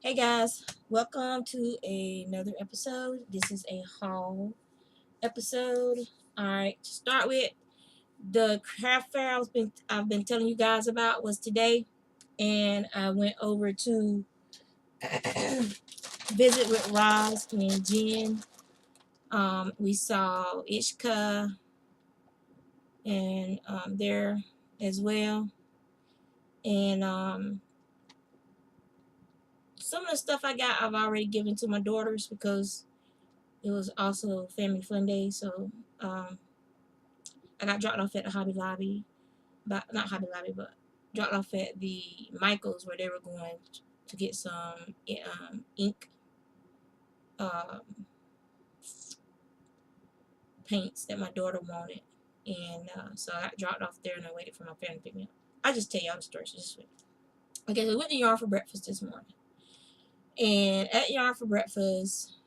Hey guys, welcome to another episode. This is a haul episode. Alright, to start with, the craft fair I've been telling you guys about was today, and I went over to visit with Roz and Jen. We saw Ishka and there as well. And some of the stuff I got I've already given to my daughters because it was also family fun day. So I got dropped off at the Hobby Lobby, but not Hobby Lobby, but dropped off at the Michaels where they were going to get some ink um, paints that my daughter wanted, and so I got dropped off there and I waited for my family to pick me up. I just tell y'all the story. So just wait. Okay, so we went to Yarn for breakfast this morning, and at Yarn for breakfast,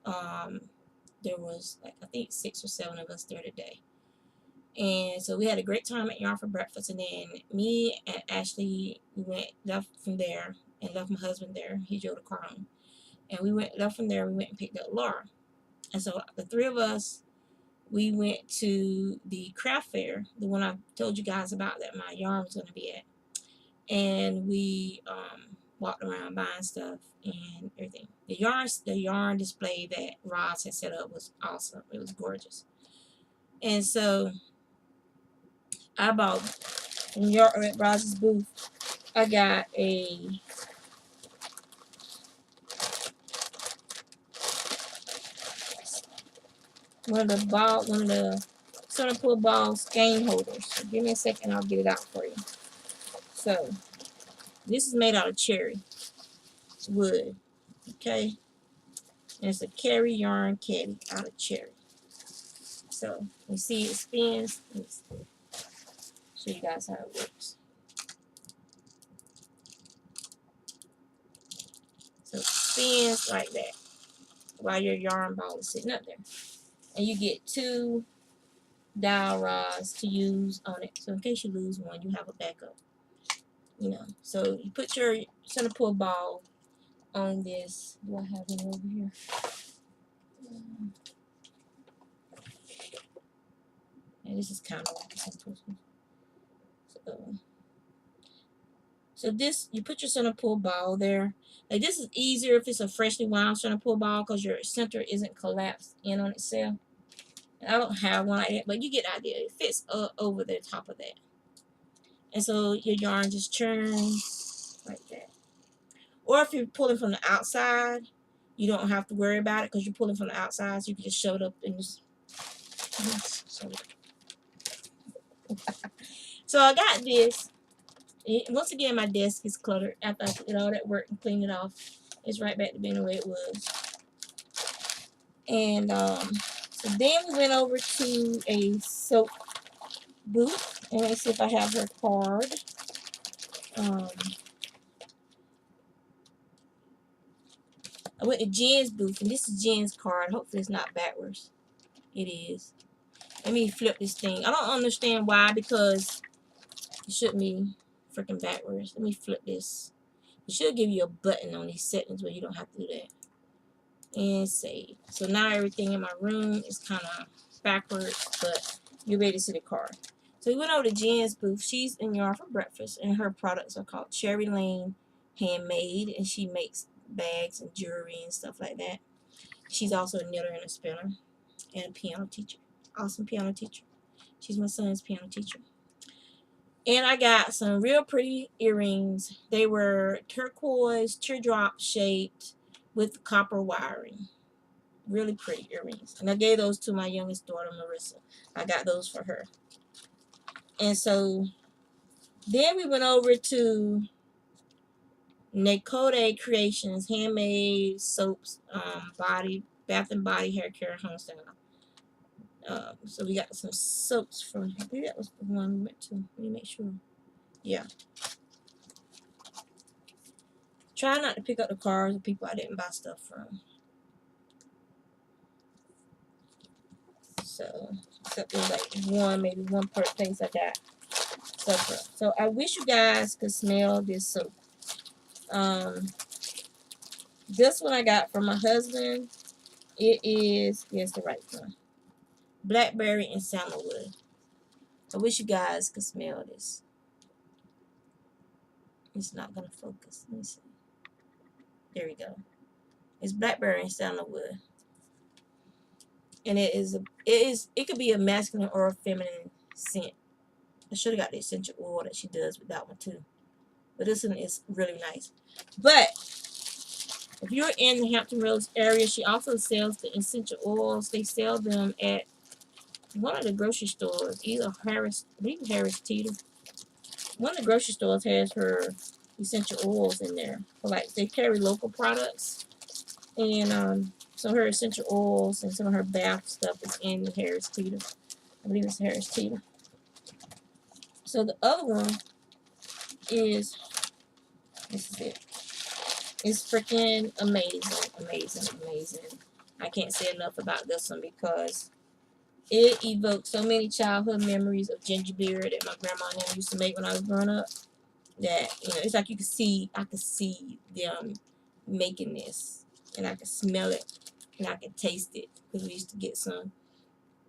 um, there was like I think 6 or 7 of us there today. And so we had a great time at Yarn for breakfast. And then me and Ashley, left from there and left my husband there. He drove the car home. And left from there. We went and picked up Laura. And so the three of us, we went to the craft fair, the one I told you guys about that my yarn was going to be at. And we walked around buying stuff and everything. The yarn display that Roz had set up was awesome. It was gorgeous. And so I bought from at Roz's booth. I got one of the Center Pull Ball skein holders. So give me a second, I'll get it out for you. So this is made out of cherry wood, okay? And it's a Carry yarn caddy out of cherry. So you see it spins. Let's show you guys how it works. So it spins like that while your yarn ball is sitting up there, and you get 2 dowel rods to use on it. So in case you lose one, you have a backup. So you put your center pull ball on this. Do I have it over here? And this is kind of like a center pull. So this, you put your center pull ball there. Like this is easier if it's a freshly wound center pull ball because your center isn't collapsed in on itself. And I don't have one like that, but you get the idea. It fits over the top of that. And so your yarn just churns like that. Or if you're pulling from the outside, you don't have to worry about it because you're pulling from the outside, so you can just show it up and just. So I got this. Once again, my desk is cluttered. After I did all that work and cleaned it off, it's right back to being the way it was. And so then we went over to a soap booth. And let me see if I have her card. I went to Jen's booth, and this is Jen's card. Hopefully it's not backwards. It is. Let me flip this thing. I don't understand why, because it shouldn't be freaking backwards. Let me flip this. It should give you a button on these settings where you don't have to do that. And save. So now everything in my room is kind of backwards, but you're ready to see the card. So we went over to Jen's booth. She's in Yarn for breakfast, and her products are called Cherry Lane Handmade, and she makes bags and jewelry and stuff like that. She's also a knitter and a spinner and a piano teacher. Awesome piano teacher. She's my son's piano teacher. And I got some real pretty earrings. They were turquoise, teardrop shaped with copper wiring. Really pretty earrings. And I gave those to my youngest daughter, Marissa. I got those for her. And so then we went over to Nakode Creations, handmade soaps, bath and body hair care, home style. So we got some soaps from. I think that was the one we went to. Let me make sure. Yeah. Try not to pick up the cards of people I didn't buy stuff from. So, except there's like maybe one per place I got stuff from. So I wish you guys could smell this soap. This one I got from my husband. It is, yes, the right one. Blackberry and sandalwood. I wish you guys could smell this. It's not gonna focus. Let me see. There we go. It's blackberry and sandalwood, and it could be a masculine or a feminine scent. I should have got the essential oil that she does with that one too, but this one is really nice. But if you're in the Hampton Roads area, she also sells the essential oils. They sell them at one of the grocery stores, either Harris, I believe Harris Teeter. One of the grocery stores has her essential oils in there. So like they carry local products, and so her essential oils and some of her bath stuff is in the Harris Teeter. I believe it's Harris Teeter. So the other one is, this is it. It's freaking amazing, amazing, amazing. I can't say enough about this one because it evokes so many childhood memories of ginger beer that my grandma and them used to make when I was growing up. That, you know, it's like I could see them making this, and I could smell it, and I could taste it because we used to get some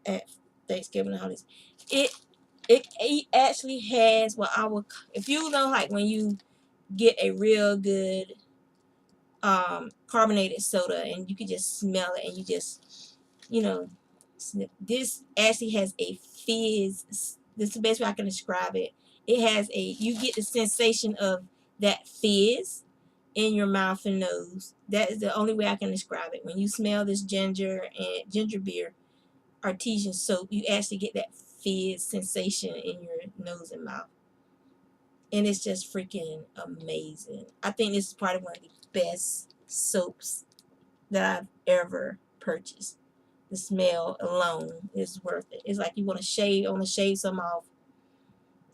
at Thanksgiving and holidays. It actually has what I would, if you know, like when you get a real good carbonated soda and you can just smell it and you just, you know, this actually has a fizz. This is the best way I can describe it. It has you get the sensation of that fizz in your mouth and nose. That is the only way I can describe it. When you smell this ginger and ginger beer artesian soap, you actually get that fizz sensation in your nose and mouth. And it's just freaking amazing. I think this is probably one of the best soaps that I've ever purchased. The smell alone is worth it. It's like you want to shave some off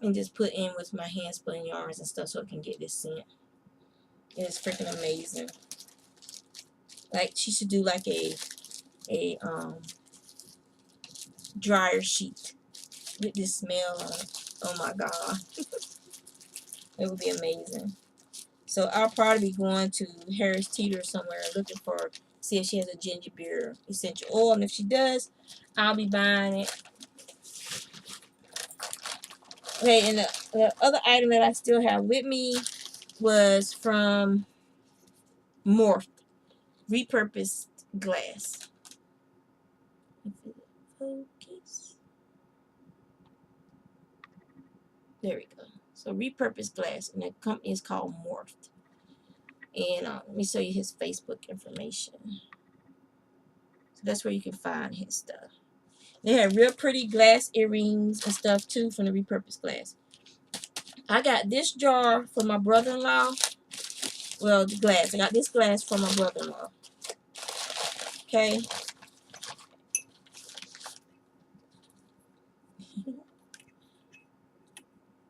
and just put in with my hand splitting yarns and stuff so it can get this scent. It's freaking amazing. Like she should do like a dryer sheet with this smell on it. Oh my god. It would be amazing. So I'll probably be going to Harris Teeter somewhere looking for, see if she has a ginger beer essential oil. And if she does, I'll be buying it. Okay, and the other item that I still have with me was from Morphed, repurposed glass. Focus. There we go. So repurposed glass, and the company is called Morphed. And let me show you his Facebook information. So that's where you can find his stuff. They have real pretty glass earrings and stuff too from the repurposed glass. I got this jar for my brother-in-law. Well, the glass. I got this glass for my brother-in-law. Okay.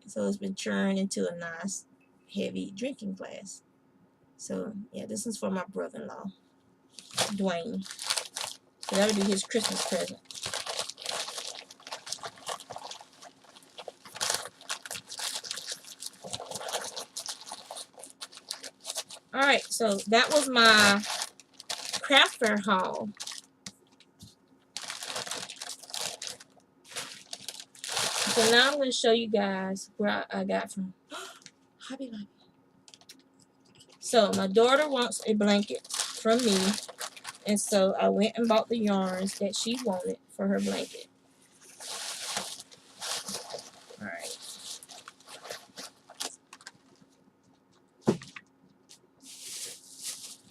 So it's been churned into a nice, heavy drinking glass. So, yeah, this is for my brother-in-law, Dwayne. So that'll be his Christmas present. Alright, so that was my craft fair haul. So now I'm going to show you guys where I got from Hobby Lobby. So my daughter wants a blanket from me, and so I went and bought the yarns that she wanted for her blanket. Alright.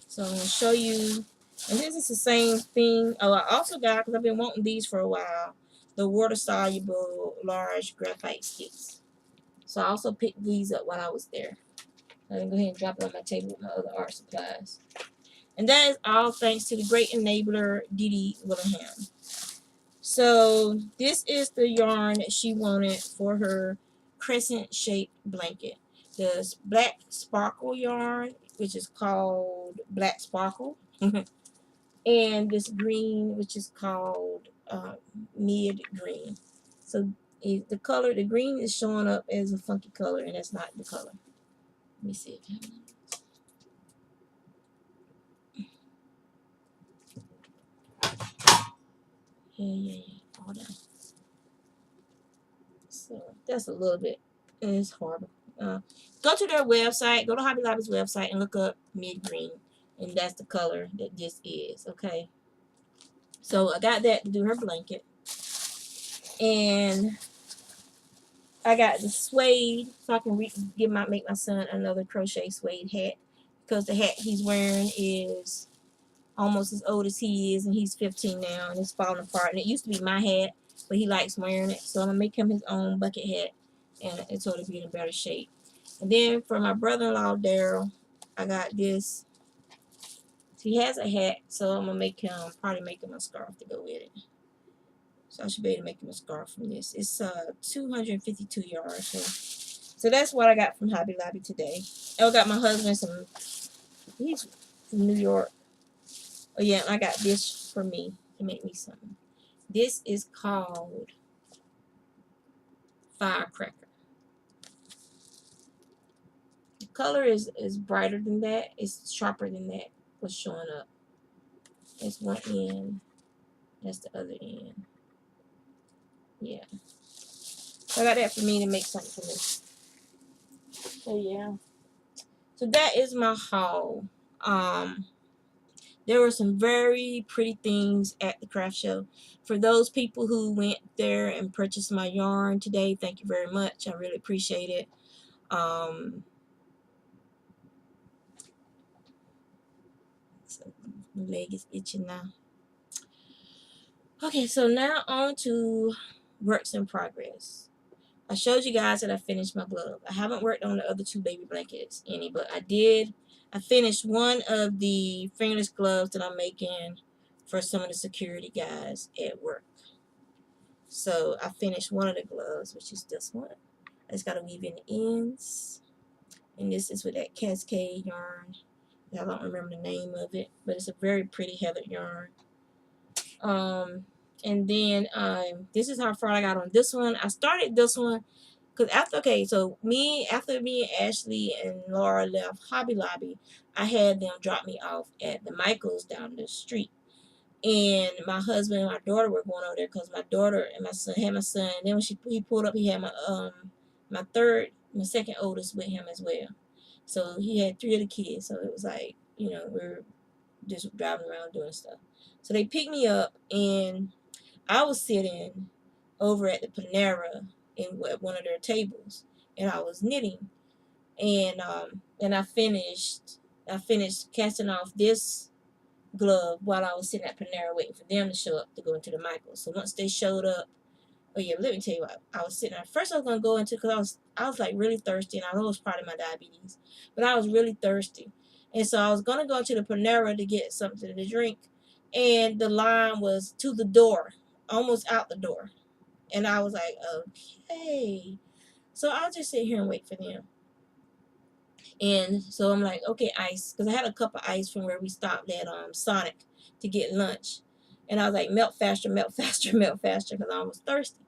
So I'm going to show you, and this is the same thing. Oh, I also got, because I've been wanting these for a while, the water-soluble large graphite sticks. So I also picked these up while I was there. I'm going to go ahead and drop it on my table with my other art supplies. And that is all thanks to the great enabler, Dee Dee Willingham. So this is the yarn that she wanted for her crescent-shaped blanket. The black sparkle yarn, which is called Black Sparkle. And this green, which is called mid green. So the color, the green is showing up as a funky color, and that's not the color. Let me see. Yeah. All down. So that's a little bit. It's horrible. Go to their website. Go to Hobby Lobby's website and look up mid green, and that's the color that this is. Okay. So I got that to do her blanket, and I got the suede so I can make my son another crochet suede hat, because the hat he's wearing is almost as old as he is, and he's 15 now, and it's falling apart. And it used to be my hat, but he likes wearing it, so I'm gonna make him his own bucket hat, and it's sort of be in a better shape. And then for my brother-in-law Daryl, I got this. He has a hat, so I'm gonna probably make him a scarf to go with it. So I should be able to make him a scarf from this. It's 252 yards. So that's what I got from Hobby Lobby today. I got my husband some. He's from New York. Oh yeah, I got this for me to make me something. This is called Firecracker. The color is brighter than that. It's sharper than that. What's showing up. That's one end. That's the other end. Yeah. So I got that for me to make something for me. So yeah. So that is my haul. There were some very pretty things at the craft show. For those people who went there and purchased my yarn today, thank you very much. I really appreciate it. So my leg is itching now. Okay, so now on to works in progress. I showed you guys that I finished my glove. I haven't worked on the other two baby blankets any, but I did. I finished one of the fingerless gloves that I'm making for some of the security guys at work. So I finished one of the gloves, which is this one. I just got to weave in the ends. And this is with that cascade yarn. I don't remember the name of it, but it's a very pretty heathered yarn. And then this is how far I got on this one. I started this one because after me and Ashley and Laura left Hobby Lobby, I had them drop me off at the Michaels down the street. And my husband and my daughter were going over there because my daughter and my son had my son. And then when he pulled up, he had my second oldest with him as well. So he had three of the kids. So it was like, we're just driving around doing stuff. So they picked me up, and I was sitting over at the Panera at one of their tables, and I was knitting, and I finished casting off this glove while I was sitting at Panera waiting for them to show up to go into the Michaels. So once they showed up, oh yeah, let me tell you what I was sitting at. First I was gonna go into because I was like really thirsty, and I know it's part of my diabetes, but I was really thirsty, and so I was gonna go to the Panera to get something to drink, and the line was to the door, almost out the door, and I was like, okay, so I'll just sit here and wait for them. And so I'm like, okay, ice, because I had a cup of ice from where we stopped at Sonic to get lunch, and I was like, melt faster, melt faster, melt faster, because I was thirsty.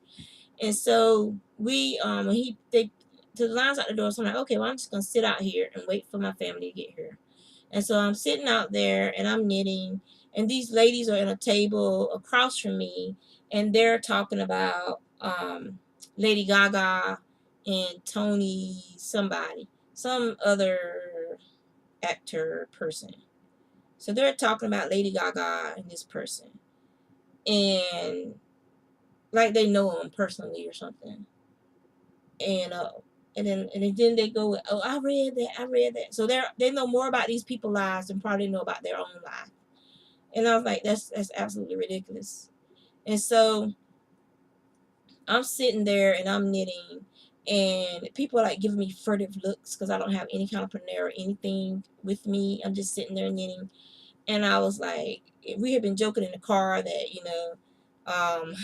And so when they to the lines out the door, so I'm like, okay, well I'm just gonna sit out here and wait for my family to get here. And so I'm sitting out there and I'm knitting, and these ladies are at a table across from me, and they're talking about Lady Gaga and Tony somebody, some other actor person. So they're talking about Lady Gaga and this person, and like they know him personally or something. And then they go, oh, I read that. So they know more about these people's lives than probably know about their own life. And I was like, that's absolutely ridiculous. And so I'm sitting there and I'm knitting, and people are like giving me furtive looks because I don't have any kind of Panera or anything with me. I'm just sitting there knitting, and I was like, we had been joking in the car that um,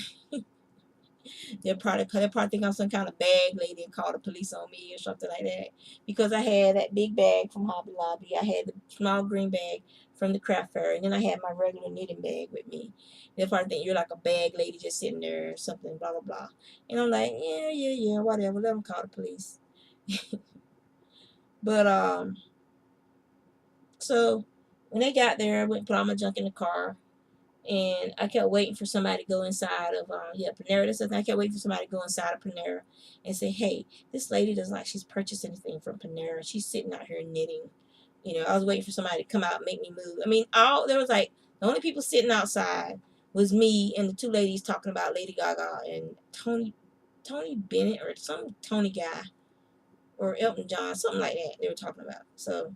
they'll probably think I'm some kind of bag lady and call the police on me or something like that, because I had that big bag from Hobby Lobby. I had the small green bag from the craft fair, and then I had my regular knitting bag with me. They'll probably think you're like a bag lady just sitting there or something, blah blah blah. And I'm like, yeah, whatever. Let them call the police. But so when they got there, I went and put all my junk in the car, And I kept waiting for somebody to go inside of Panera. That's something. I kept waiting for somebody to go inside of Panera and say, "Hey, this lady doesn't like she's purchased anything from Panera. She's sitting out here knitting." You know, I was waiting for somebody to come out and make me move. I mean, there was like the only people sitting outside was me and the two ladies talking about Lady Gaga and Tony Bennett or some Tony guy or Elton John, something like that. They were talking about. So,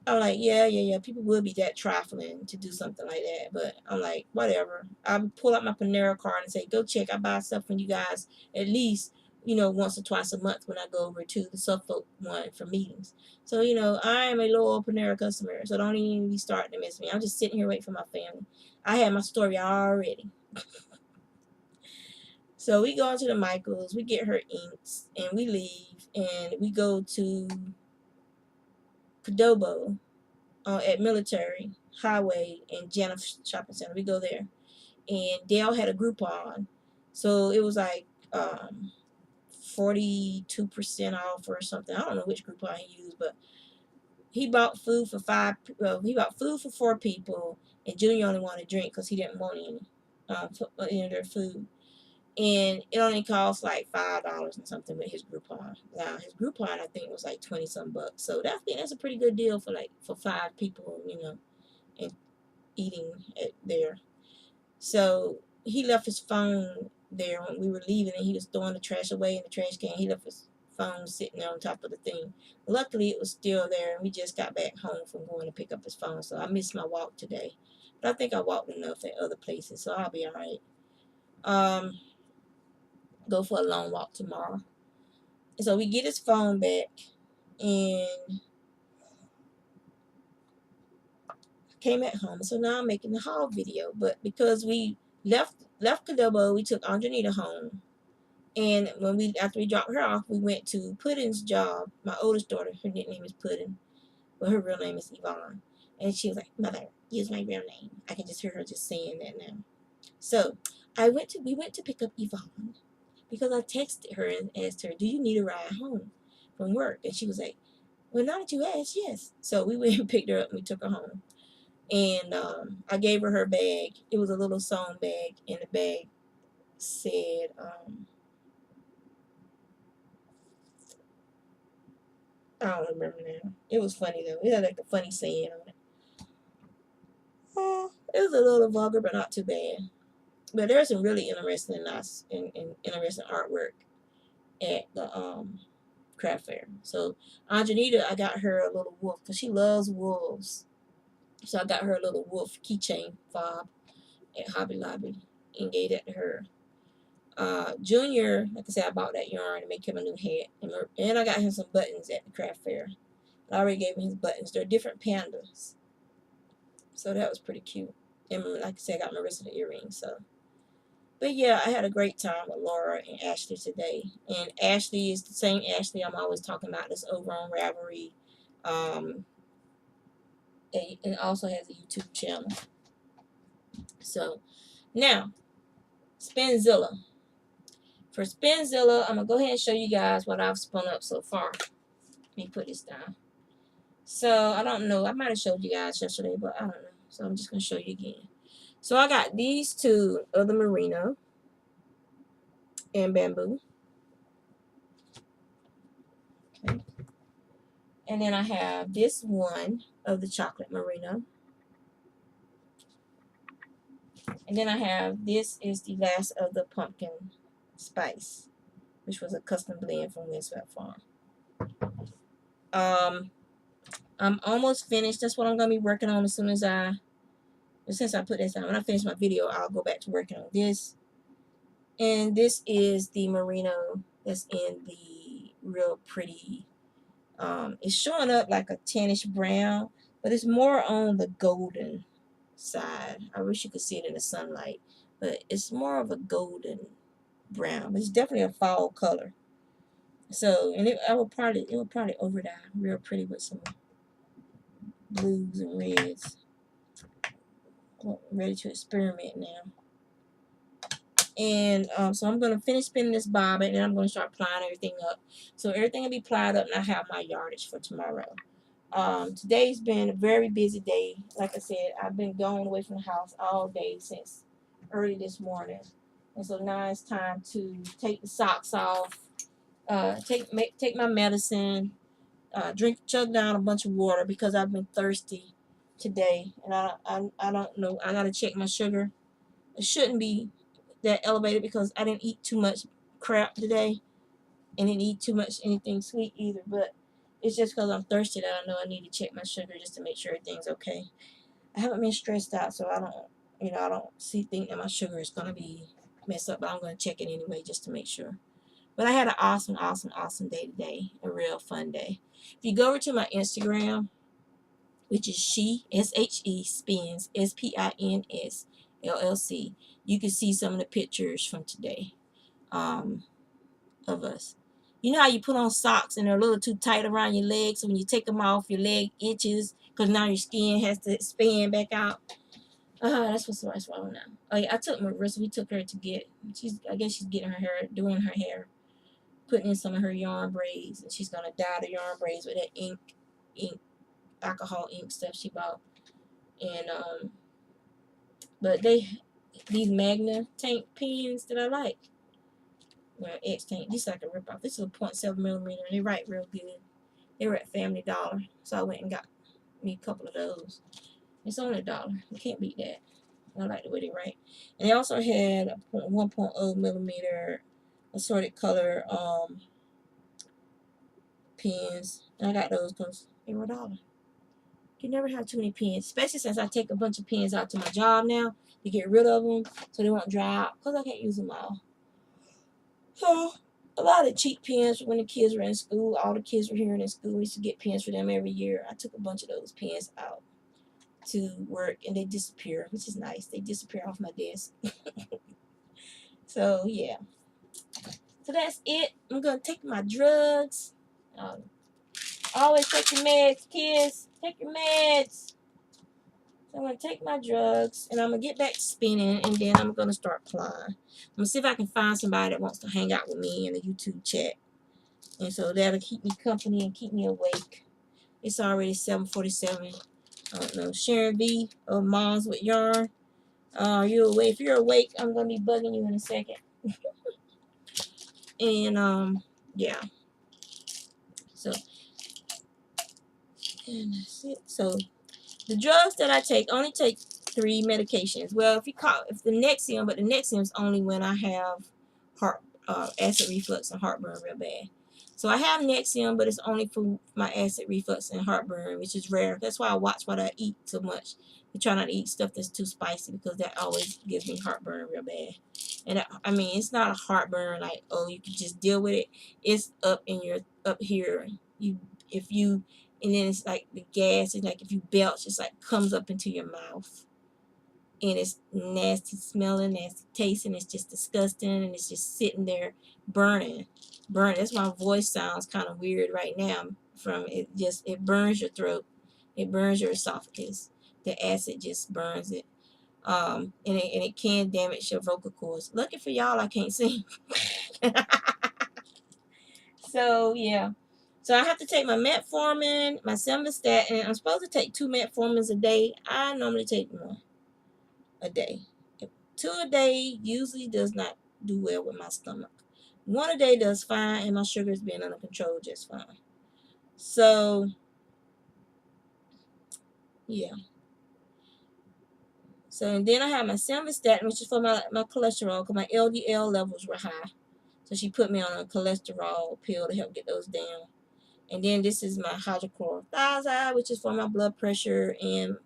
I'm like, yeah. People will be that trifling to do something like that. But I'm like, whatever. I would pull out my Panera card and say, go check. I buy stuff from you guys at least, once or twice a month when I go over to the Suffolk one for meetings. So, I am a loyal Panera customer. So don't even be starting to miss me. I'm just sitting here waiting for my family. I had my story already. So we go into the Michaels, we get her inks, and we leave. And we go to Cadobo. At Military Highway and Jana Shopping Center. We go there, and Dale had a Groupon, so it was like 42% off or something. I don't know which Groupon he used, but he bought food for he bought food for 4 people, and Junior only wanted a drink because he didn't want any their food. And it only cost like $5 and something with his Groupon. Now his Groupon I think was like 20 some bucks. So that's a pretty good deal for 5 people, and eating there. So he left his phone there when we were leaving, and he was throwing the trash away in the trash can. He left his phone sitting there on top of the thing. Luckily it was still there, and we just got back home from going to pick up his phone. So I missed my walk today, but I think I walked enough at other places, so I'll be all right. Go for a long walk tomorrow. So we get his phone back, and came at home. So now I'm making the haul video. But because we left Cadobo, we took Andronita home. And after we dropped her off, we went to Puddin's job. My oldest daughter, her nickname is Puddin, but her real name is Yvonne. And she was like, "Mother, use my real name." I can just hear her just saying that now. So we went to pick up Yvonne because I texted her and asked her, "Do you need a ride home from work?" And she was like, "Well, now that you asked, yes." So we went and picked her up and we took her home. And I gave her bag. It was a little sewn bag, and the bag said, I don't remember now. It was funny though. It had like a funny saying on it. It was a little vulgar, but not too bad. But there's some really interesting interesting artwork at the craft fair. So Anjanita, I got her a little wolf because she loves wolves. So I got her a little wolf keychain fob at Hobby Lobby and gave that to her. Junior, like I said, I bought that yarn to make him a new hat. And I got him some buttons at the craft fair. I already gave him his buttons. They're different pandas. So that was pretty cute. And like I said, I got my rest of the earrings. So, but yeah, I had a great time with Laura and Ashley today. And Ashley is the same Ashley I'm always talking about. That's over on Ravelry. And also has a YouTube channel. So, now, Spinzilla. For Spinzilla, I'm going to go ahead and show you guys what I've spun up so far. Let me put this down. So, I don't know. I might have showed you guys yesterday, but I don't know. So, I'm just going to show you again. So, I got these 2 of the merino and bamboo. Okay. And then I have this one of the chocolate merino. And then I have, this is the last of the pumpkin spice, which was a custom blend from Windswept Farm. I'm almost finished. That's what I'm going to be working on since I put this down. When I finish my video, I'll go back to working on this. And this is the merino that's in the real pretty, it's showing up like a tannish brown, but it's more on the golden side. I wish you could see it in the sunlight, but it's more of a golden brown. But it's definitely a fall color. So, and it will probably over dye real pretty with some blues and reds. Ready to experiment now. And so I'm going to finish spinning this bobbin, and then I'm going to start plying everything up. So everything will be plied up, and I have my yardage for tomorrow. Today's been a very busy day. Like I said, I've been going away from the house all day since early this morning. And so now it's time to take the socks off, take my medicine, chug down a bunch of water because I've been thirsty today. And I don't know. I got to check my sugar. It shouldn't be that elevated because I didn't eat too much crap today and didn't eat too much anything sweet either. But it's just because I'm thirsty that I know I need to check my sugar just to make sure everything's okay. I haven't been stressed out, so I don't think that my sugar is gonna be messed up. But I'm gonna check it anyway just to make sure. But I had an awesome, awesome, awesome day today. A real fun day. If you go over to my Instagram, which is Spins, SPINSLLC, you can see some of the pictures from today. Of us. You know how you put on socks and they're a little too tight around your legs, so when you take them off, your leg itches because now your skin has to expand back out. That's wrong now. Oh yeah, I took Marissa. We took her to get. I guess she's getting her hair, doing her hair, putting in some of her yarn braids, and she's gonna dye the yarn braids with that ink, alcohol ink stuff she bought. And but these Magna tank pens that I like. Well, X tank. This is like a ripoff. This is a 0.7 millimeter. They write real good. They were at Family Dollar, so I went and got me a couple of those. It's only $1. You can't beat that. I like the way they write. And they also had a 1.0 millimeter assorted color pens. And I got those because they were $1. You never have too many pens, especially since I take a bunch of pens out to my job now to get rid of them so they won't dry out because I can't use them all. So a lot of cheap pens when the kids were in school. All the kids were here in school. We used to get pens for them every year. I took a bunch of those pens out to work and they disappear, which is nice. They disappear off my desk. So yeah. So that's it. I'm gonna take my drugs. Always take your meds, kids. Take your meds. So I'm gonna take my drugs and I'm gonna get back to spinning and then I'm gonna start flying. I'm gonna see if I can find somebody that wants to hang out with me in the YouTube chat. And so that'll keep me company and keep me awake. It's already 7:47. I don't know. Sharon B of Moms with Yarn. You awake? If you're awake, I'm gonna be bugging you in a second. And yeah. So and that's it. So the drugs that I take only take 3 medications. Well, if the Nexium, but the Nexium is only when I have acid reflux and heartburn real bad. So I have Nexium, but it's only for my acid reflux and heartburn, which is rare. That's why I watch what I eat so much. I try not to eat stuff that's too spicy because that always gives me heartburn real bad. And I mean, it's not a heartburn like, oh, you can just deal with it. It's up here. And then it's like the gas, and like if you belch, it's like comes up into your mouth. And it's nasty smelling, nasty tasting. It's just disgusting, and it's just sitting there burning. That's why my voice sounds kind of weird right now. From it, it burns your throat, it burns your esophagus. The acid just burns it, and it can damage your vocal cords. Lucky for y'all, I can't sing. So yeah. So I have to take my metformin, my simvastatin. I'm supposed to take 2 metformins a day. I normally take 1 a day. 2 a day usually does not do well with my stomach. 1 a day does fine, and my sugar is being under control just fine. So, yeah. So, and then I have my simvastatin, which is for my cholesterol, because my LDL levels were high. So she put me on a cholesterol pill to help get those down. And then this is my hydrochlorothiazide, which is for my blood pressure, and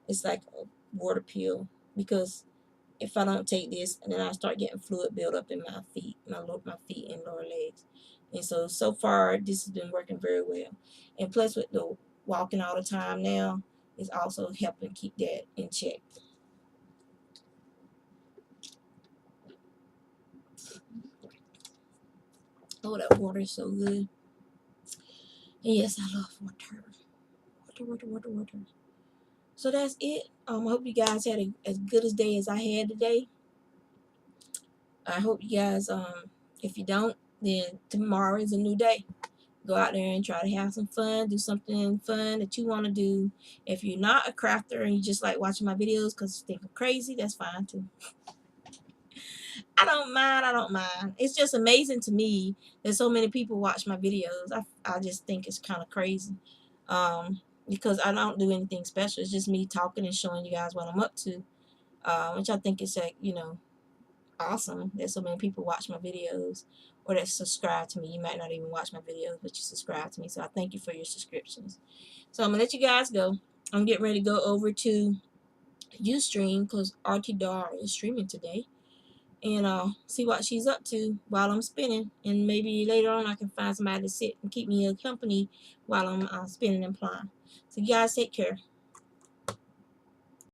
it's like a water pill because if I don't take this, and then I start getting fluid buildup in my feet, my feet and lower legs. And so far, this has been working very well. And plus, with the walking all the time now, it's also helping keep that in check. Oh, that water is so good. And yes, I love water. Water. So that's it. I hope you guys had as good a day as I had today. I hope you guys, if you don't, then tomorrow is a new day. Go out there and try to have some fun. Do something fun that you want to do. If you're not a crafter and you just like watching my videos because you think I'm crazy, that's fine too. I don't mind. I don't mind. It's just amazing to me that so many people watch my videos. I just think it's kind of crazy. Because I don't do anything special. It's just me talking and showing you guys what I'm up to. Which I think is like, awesome that so many people watch my videos or that subscribe to me. You might not even watch my videos, but you subscribe to me. So I thank you for your subscriptions. So I'm going to let you guys go. I'm getting ready to go over to Ustream because RT Dar is streaming today. And see what she's up to while I'm spinning. And maybe later on I can find somebody to sit and keep me company while I'm spinning and plying. So you guys take care.